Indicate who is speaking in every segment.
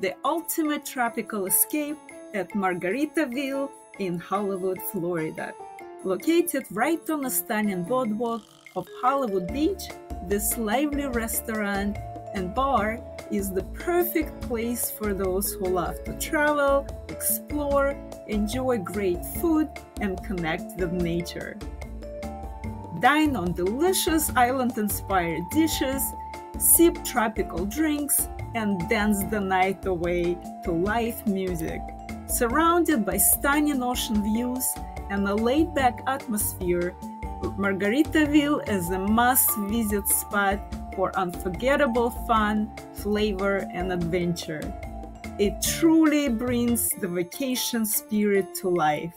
Speaker 1: the ultimate tropical escape at Margaritaville in Hollywood, Florida. Located right on the stunning boardwalk of Hollywood Beach, this lively restaurant and bar is the perfect place for those who love to travel, explore, enjoy great food, and connect with nature. Dine on delicious island-inspired dishes, sip tropical drinks, and dance the night away to live music. Surrounded by stunning ocean views and a laid-back atmosphere, Margaritaville is a must-visit spot for unforgettable fun, flavor, and adventure. It truly brings the vacation spirit to life.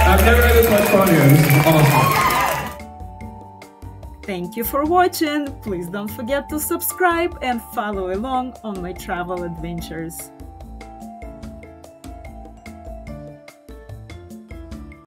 Speaker 2: I've never had this much fun here. This is awesome.
Speaker 1: Thank you for watching. Please don't forget to subscribe and follow along on my travel adventures.